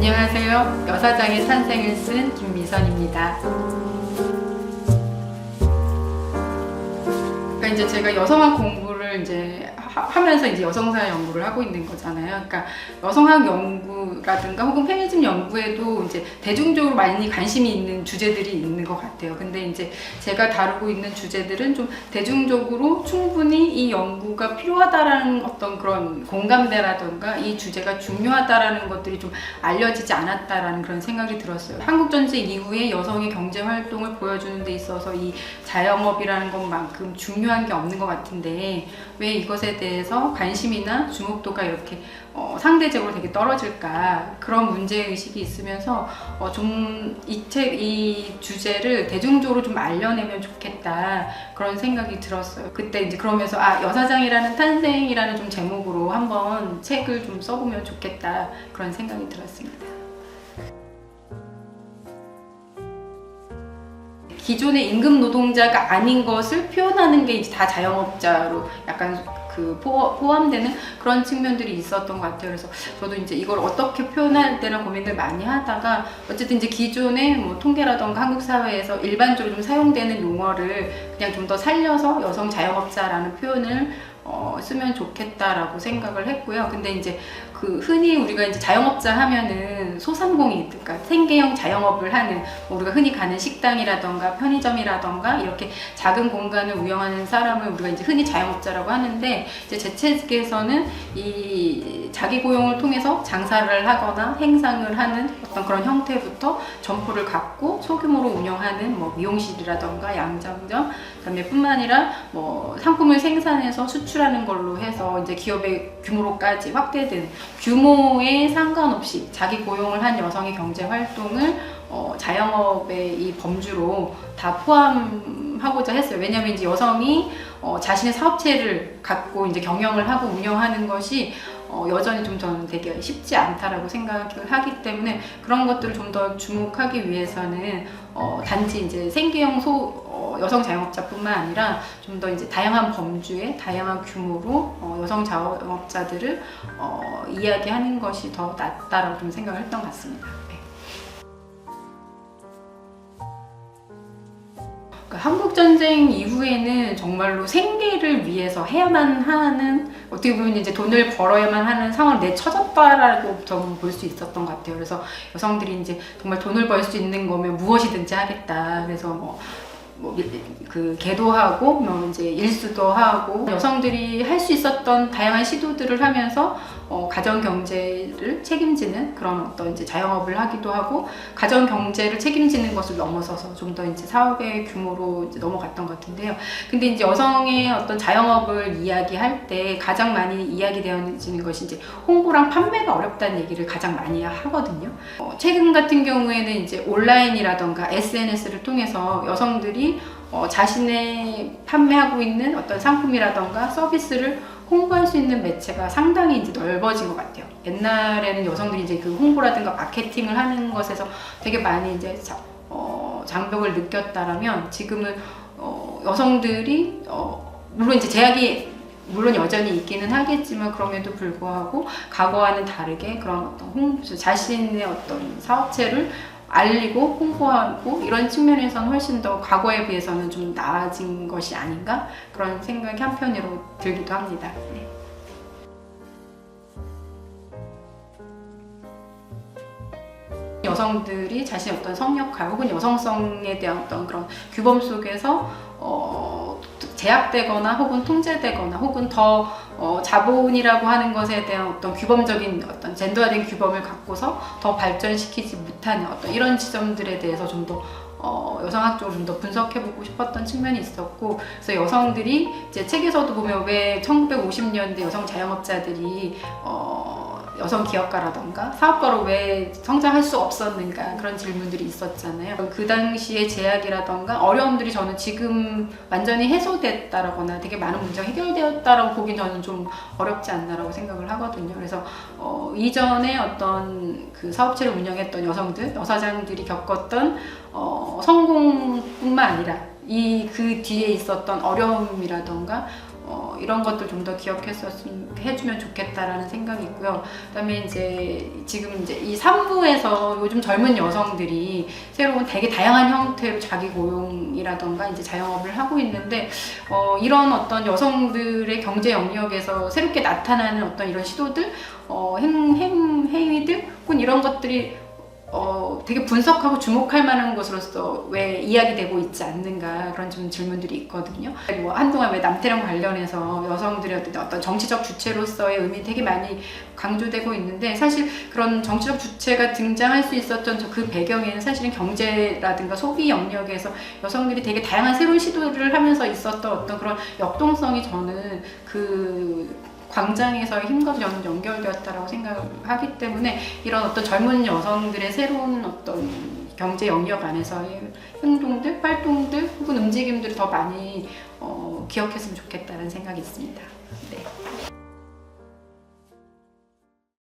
안녕하세요. 여사장의 탄생을 쓴 김미선입니다. 그러니까 이제 제가 여성학 공부를 이제 하면서 이제 여성사회 연구를 하고 있는 거잖아요. 그러니까 여성학 연구라든가 혹은 페미니즘 연구에도 이제 대중적으로 많이 관심이 있는 주제들이 있는 것 같아요. 근데 이제 제가 다루고 있는 주제들은 좀 대중적으로 충분히 이 연구가 필요하다라는 어떤 그런 공감대라든가 이 주제가 중요하다라는 것들이 좀 알려지지 않았다라는 그런 생각이 들었어요. 한국전쟁 이후에 여성의 경제 활동을 보여주는 데 있어서 이 자영업이라는 것만큼 중요한 게 없는 것 같은데 왜 이것에 대해서 관심이나 주목도가 이렇게 상대적으로 되게 떨어질까, 그런 문제의식이 있으면서 좀 이 주제를 대중적으로 좀 알려내면 좋겠다, 그런 생각이 들었어요. 그때 이제 그러면서 여사장이라는 탄생이라는 좀 제목으로 한번 책을 좀 써보면 좋겠다, 그런 생각이 들었습니다. 기존의 임금 노동자가 아닌 것을 표현하는 게 이제 다 자영업자로 약간 포함되는 그런 측면들이 있었던 것 같아요. 그래서 저도 이제 이걸 어떻게 표현할 때나 고민을 많이 하다가 어쨌든 이제 기존의 뭐 통계라던가 한국 사회에서 일반적으로 좀 사용되는 용어를 그냥 좀 더 살려서 여성 자영업자라는 표현을 쓰면 좋겠다라고 생각을 했고요. 근데 이제 흔히 우리가 이제 자영업자 하면은 소상공인, 그러니까 생계형 자영업을 하는, 우리가 흔히 가는 식당이라던가 편의점이라던가 이렇게 작은 공간을 운영하는 사람을 우리가 이제 흔히 자영업자라고 하는데, 이제 제 책에서는 이 자기 고용을 통해서 장사를 하거나 행상을 하는 어떤 그런 형태부터 점포를 갖고 소규모로 운영하는 뭐 미용실이라던가 양장점, 그다음에 뿐만 아니라 뭐 상품을 생산해서 수출하는 걸로 해서 이제 기업의 규모로까지 확대되는, 규모에 상관없이 자기 고용을 한 여성의 경제 활동을 자영업의 이 범주로 다 포함하고자 했어요. 왜냐하면 이제 여성이 자신의 사업체를 갖고 이제 경영을 하고 운영하는 것이 여전히 좀 저는 되게 쉽지 않다라고 생각을 하기 때문에, 그런 것들을 좀 더 주목하기 위해서는 단지 이제 생계형 여성 자영업자뿐만 아니라 좀 더 이제 다양한 범주의 다양한 규모로 여성 자영업자들을 이야기하는 것이 더 낫다라고 좀 생각을 했던 것 같습니다. 한국전쟁 이후에는 정말로 생계를 위해서 해야만 하는, 어떻게 보면 이제 돈을 벌어야만 하는 상황을 내쳐졌다라고 좀 볼 수 있었던 것 같아요. 그래서 여성들이 이제 정말 돈을 벌 수 있는 거면 무엇이든지 하겠다. 그래서 계도하고 이제 일수도 하고, 여성들이 할 수 있었던 다양한 시도들을 하면서 가정 경제를 책임지는 그런 어떤 이제 자영업을 하기도 하고, 가정 경제를 책임지는 것을 넘어서서 좀 더 이제 사업의 규모로 이제 넘어갔던 것 같은데요. 근데 이제 여성의 어떤 자영업을 이야기할 때 가장 많이 이야기되어지는 것이 이제 홍보랑 판매가 어렵다는 얘기를 가장 많이 하거든요. 최근 같은 경우에는 이제 온라인이라던가 SNS를 통해서 여성들이 자신의 판매하고 있는 어떤 상품이라던가 서비스를 홍보할 수 있는 매체가 상당히 이제 넓어진 것 같아요. 옛날에는 여성들이 이제 홍보라든가 마케팅을 하는 것에서 되게 많이 이제 장벽을 느꼈다라면, 지금은 여성들이 물론 이제 제약이 여전히 있기는 하겠지만, 그럼에도 불구하고 과거와는 다르게 그런 어떤 자신의 어떤 사업체를 알리고 홍보하고 이런 측면에서는 훨씬 더 과거에 비해서는 좀 나아진 것이 아닌가, 그런 생각이 한편으로 들기도 합니다. 네. 여성들이 자신의 어떤 성역할 혹은 여성성에 대한 어떤 그런 규범 속에서 제약되거나 혹은 통제되거나 혹은 더 자본이라고 하는 것에 대한 어떤 규범적인 어떤 젠더화된 규범을 갖고서 더 발전시키지 못하는 어떤 이런 지점들에 대해서 좀 더 여성학적으로 좀 더 분석해보고 싶었던 측면이 있었고, 그래서 여성들이 이제 책에서도 보면 왜 1950년대 여성 자영업자들이 여성 기업가라던가 사업가로 왜 성장할 수 없었는가, 그런 질문들이 있었잖아요. 그 당시의 제약이라던가 어려움들이 저는 지금 완전히 해소됐다라거나 되게 많은 문제가 해결되었다라고 보긴 저는 좀 어렵지 않나라고 생각을 하거든요. 그래서 이전에 어떤 그 사업체를 운영했던 여사장들이 겪었던 성공뿐만 아니라 그 뒤에 있었던 어려움이라던가 이런 것들 좀 더 해주면 좋겠다라는 생각이 있고요. 그다음에 이제 지금 이제 이 3부에서 요즘 젊은 여성들이 새로운 되게 다양한 형태로 자기 고용이라던가 이제 자영업을 하고 있는데 이런 어떤 여성들의 경제 영역에서 새롭게 나타나는 어떤 이런 시도들, 행위들, 혹은 이런 것들이 되게 분석하고 주목할 만한 것으로서 왜 이야기되고 있지 않는가 그런 좀 질문들이 있거든요. 뭐 한동안 왜 남태령 관련해서 여성들의 어떤 정치적 주체로서의 의미 되게 많이 강조되고 있는데 사실 그런 정치적 주체가 등장할 수 있었던 그 배경에는 사실은 경제라든가 소비 영역에서 여성들이 되게 다양한 새로운 시도를 하면서 있었던 어떤 그런 역동성이 저는 그 광장에서의 힘과 저는 연결되었다라고 생각하기 때문에 이런 어떤 젊은 여성들의 새로운 어떤 경제 영역 안에서의 행동들, 활동들 혹은 움직임들을 더 많이 기억했으면 좋겠다는 생각이 있습니다.